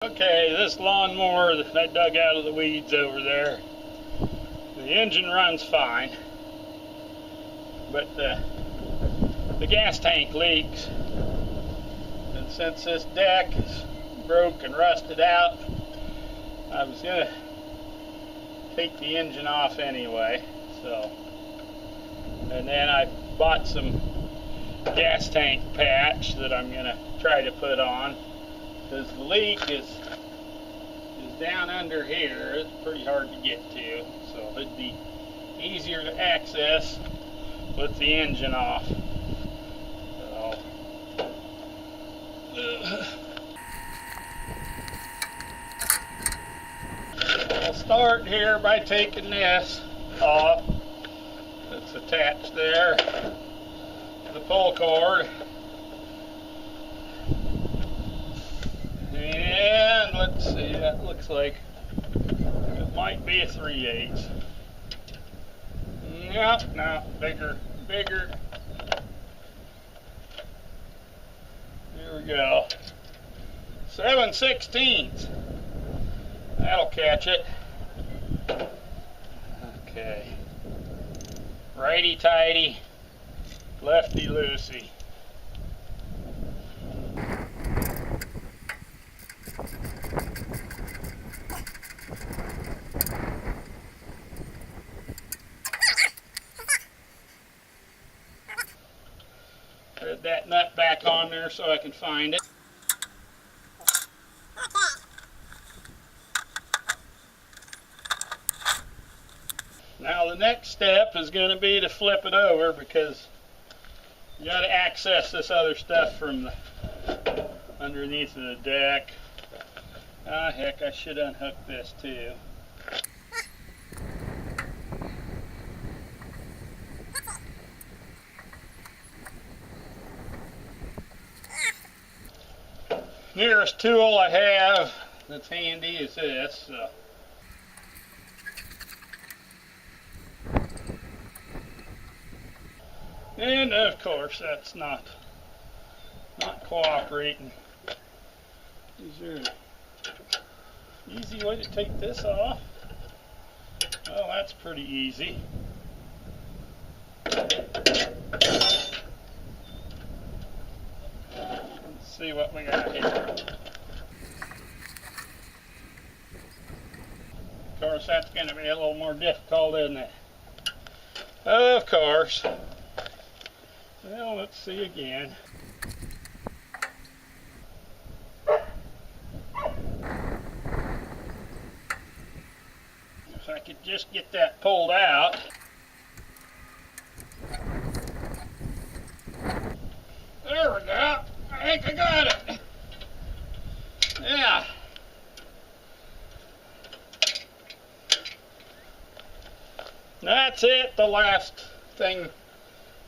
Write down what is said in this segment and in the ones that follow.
Okay, this lawnmower that I dug out of the weeds over there, the engine runs fine, but the gas tank leaks. And since this deck is broke and rusted out, I was going to take the engine off anyway. And then I bought some gas tank patch that I'm going to try to put on, because the leak is down under here. It's pretty hard to get to, so it'd be easier to access with the engine off. So, I'll start here by taking this off. It's attached there to the pull cord. And let's see, that looks like it might be a 3/8. Yep, no, bigger. There we go. 7/16. That'll catch it. Okay. Righty tighty, lefty loosey. Put that nut back on there so I can find it. Now the next step is going to be to flip it over, because you got to access this other stuff from the underneath of the deck. Ah, heck, I should unhook this too. Nearest tool I have that's handy is this. So. And of course that's not cooperating. Is there an easy way to take this off? Well, that's pretty easy. Let's see what we got here. Of course, that's going to be a little more difficult, isn't it? Of course. Well, let's see again. If I could just get that pulled out. There we go. I think I got it. Yeah. That's it, the last thing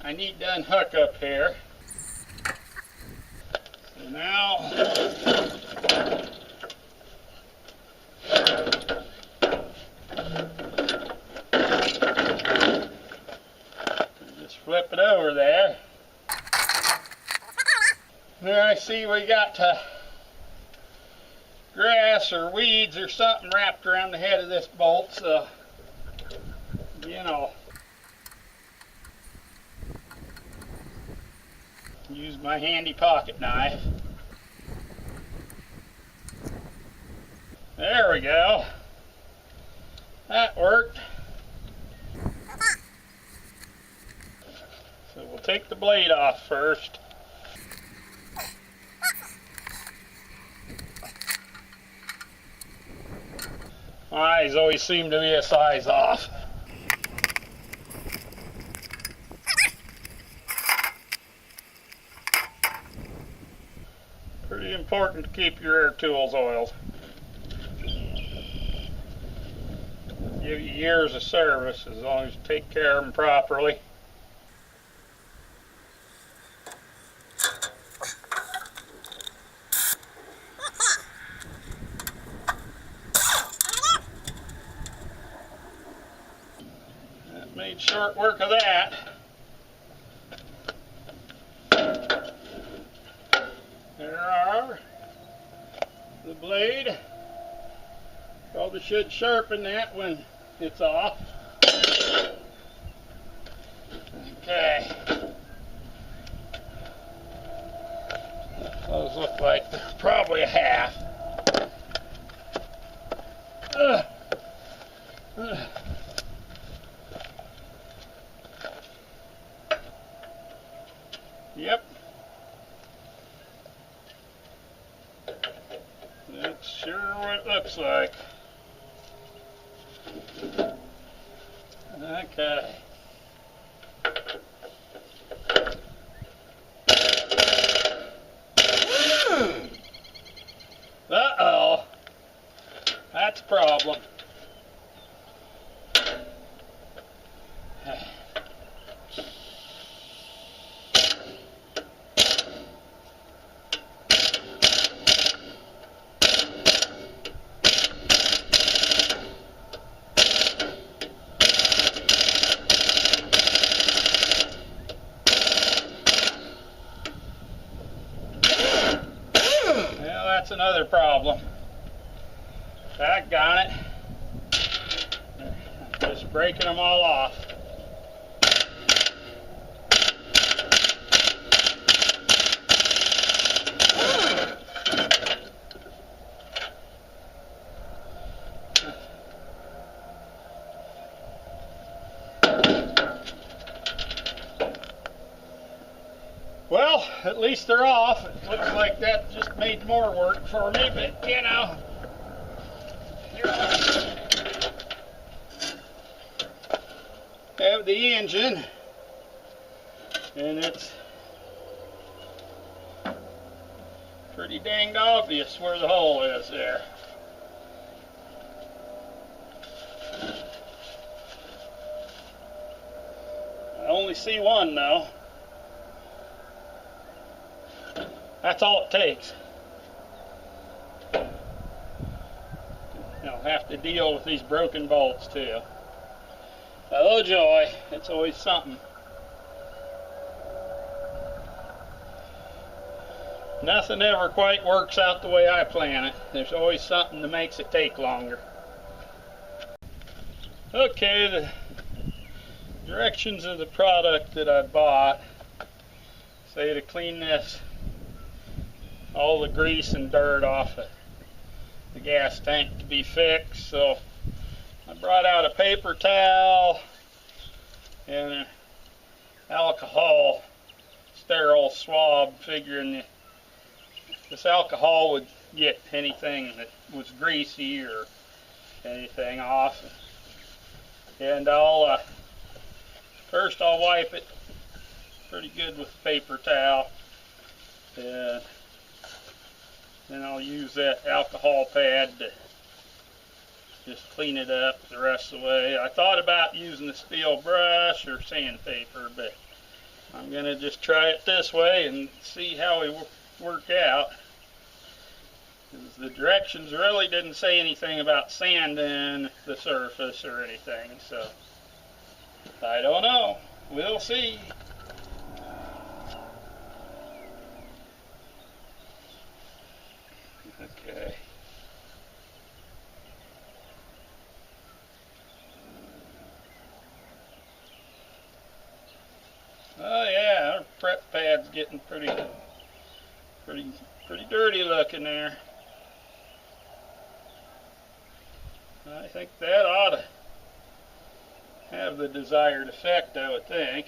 I need to unhook up here. So now, just flip it over there. There I see we got grass or weeds or something wrapped around the head of this bolt, so, you know, use my handy pocket knife. There we go. That worked. So we'll take the blade off first. My eyes always seem to be a size off. Pretty important to keep your air tools oiled. Give you years of service as long as you take care of them properly. That made short work of that. There are the blade. Probably should sharpen that when it's off. Okay. Those look like they're probably a half. Yep. That's sure what it looks like. Okay. Uh-oh. That's a problem. Well, that's another problem. Doggone it. Just breaking them all off. Well, at least they're off. It looks like that just made more work for me, but you know. Have the engine, and it's pretty dang obvious where the hole is there. I only see one though. That's all it takes. I'll have to deal with these broken bolts too. Oh joy, it's always something. Nothing ever quite works out the way I plan it. There's always something that makes it take longer. Okay, the directions of the product that I bought say to clean this, all the grease and dirt off of the gas tank to be fixed. So I brought out a paper towel and an alcohol sterile swab, figuring this alcohol would get anything that was greasy or anything off. And I'll first I'll wipe it pretty good with a paper towel, and then I'll use that alcohol pad to just clean it up the rest of the way. I thought about using a steel brush or sandpaper, but I'm going to just try it this way and see how we work out. Because the directions really didn't say anything about sanding the surface or anything, so I don't know. We'll see. Okay. Oh yeah, our prep pad's getting pretty dirty looking there. I think that ought to have the desired effect, I would think.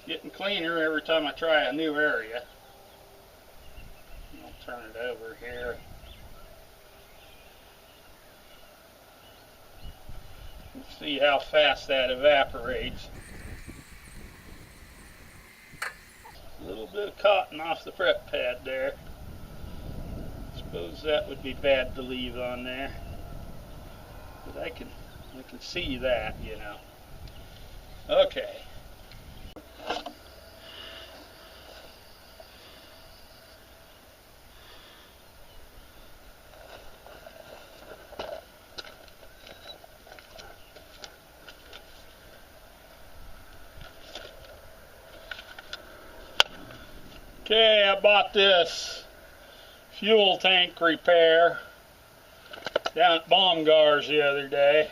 Getting cleaner every time I try a new area. I'll turn it over here. See how fast that evaporates. A little bit of cotton off the prep pad there. Suppose that would be bad to leave on there, but I can see that, you know. Okay. Okay, I bought this fuel tank repair down at Baumgar's the other day,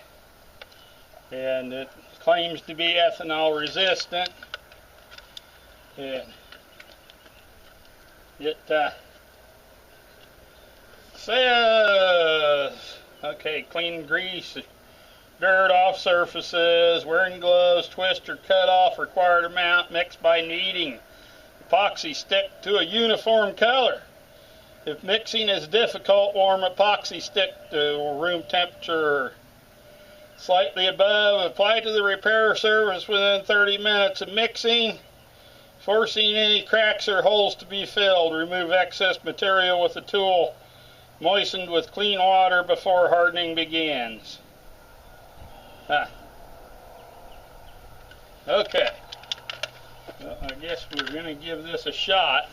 and it claims to be ethanol resistant, and it says, okay, clean grease, dirt off surfaces, wearing gloves, twist or cut off required amount, mixed by kneading. Epoxy stick to a uniform color. If mixing is difficult, warm epoxy stick to room temperature slightly above. Apply to the repair surface within 30 minutes of mixing, forcing any cracks or holes to be filled. Remove excess material with a tool moistened with clean water before hardening begins. Okay. Well, I guess we're going to give this a shot.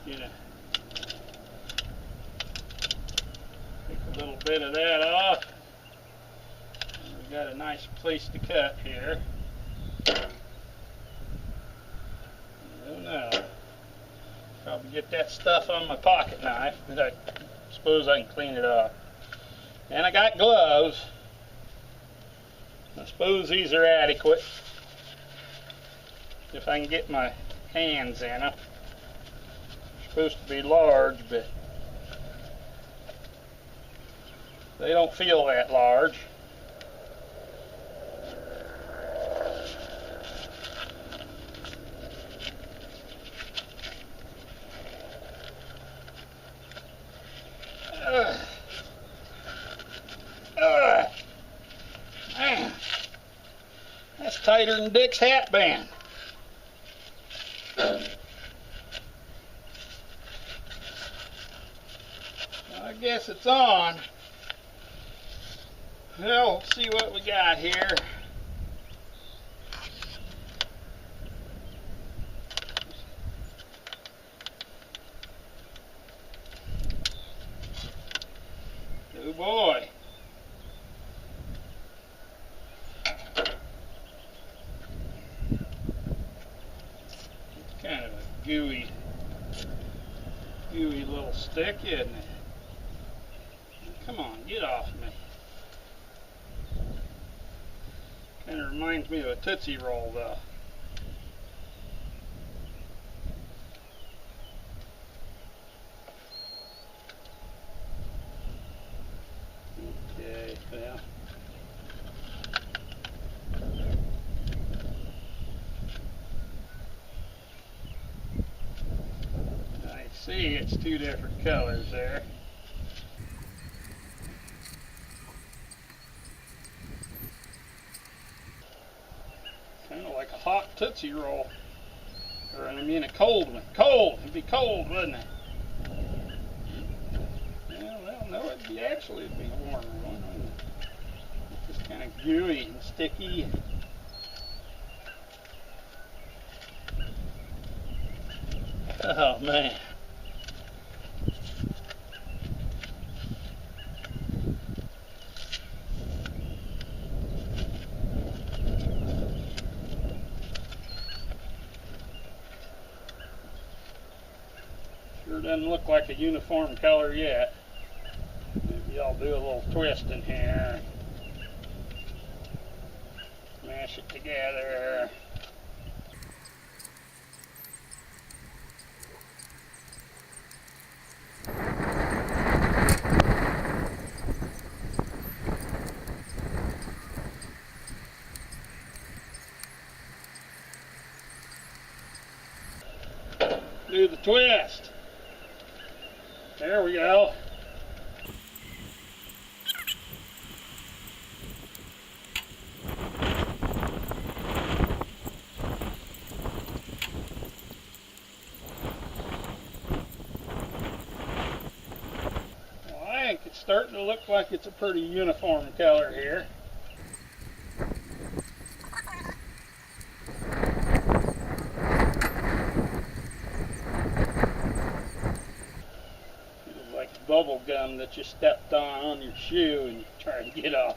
Take a little bit of that off. We've got a nice place to cut here. Oh no. Probably get that stuff on my pocket knife, but I suppose I can clean it off. And I got gloves. I suppose these are adequate if I can get my hands in them. They're supposed to be large, but they don't feel that large. Man, that's tighter than Dick's hat band. I guess it's on. Well, let's see what we got here. Oh boy. It's kind of a gooey little stick, isn't it? Come on, get off me. Kind of reminds me of a Tootsie Roll, though. Okay, well. I see it's two different colors there. Kind of like a hot Tootsie Roll. Or, I mean, a cold one. Cold! It'd be cold, wouldn't it? Yeah, well, no, it'd be a warmer one, wouldn't it? It's just kind of gooey and sticky. Oh, man. Sure doesn't look like a uniform color yet. Maybe I'll do a little twist in here. Mash it together. Do the twist. There we go. Well, I think it's starting to look like it's a pretty uniform color here. Bubble gum that you stepped on your shoe and you try to get off.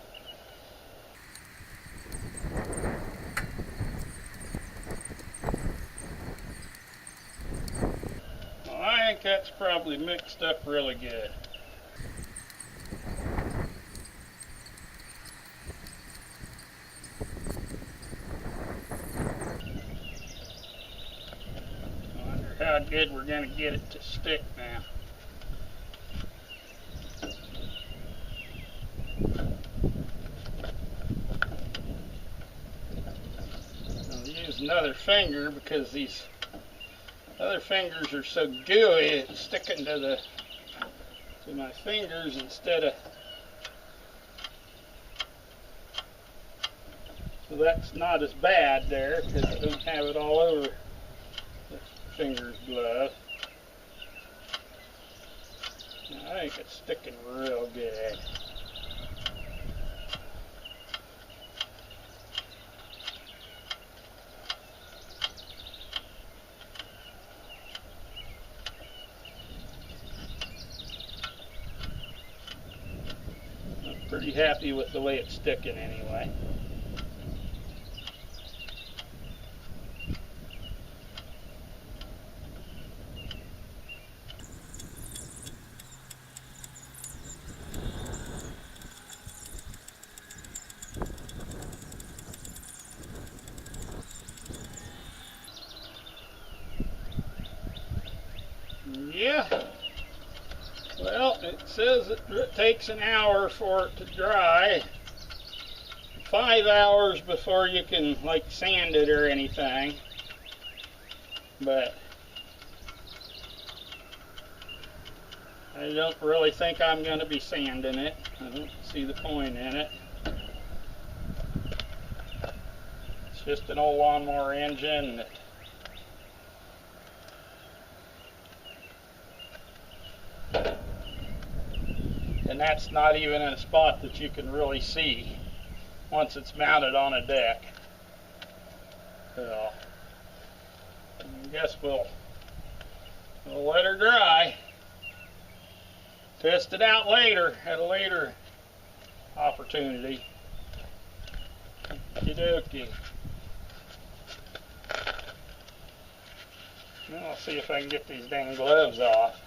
Well, I think that's probably mixed up really good. I wonder how good we're going to get it to stick now. I'll use another finger because these other fingers are so gooey it's sticking to my fingers instead of. So that's not as bad there because I don't have it all over the finger's glove. Now, I think it's sticking real good. I'm pretty happy with the way it's sticking anyway. Yeah, well, it says it takes an hour for it to dry, 5 hours before you can like sand it or anything, but I don't really think I'm going to be sanding it. I don't see the point in it. It's just an old lawnmower engine. And that's not even in a spot that you can really see once it's mounted on a deck. So, I guess we'll let her dry. Test it out later at a later opportunity. Okie dokie. Now I'll see if I can get these dang gloves off.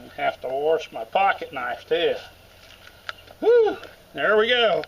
I have to wash my pocket knife too. Whew, there we go.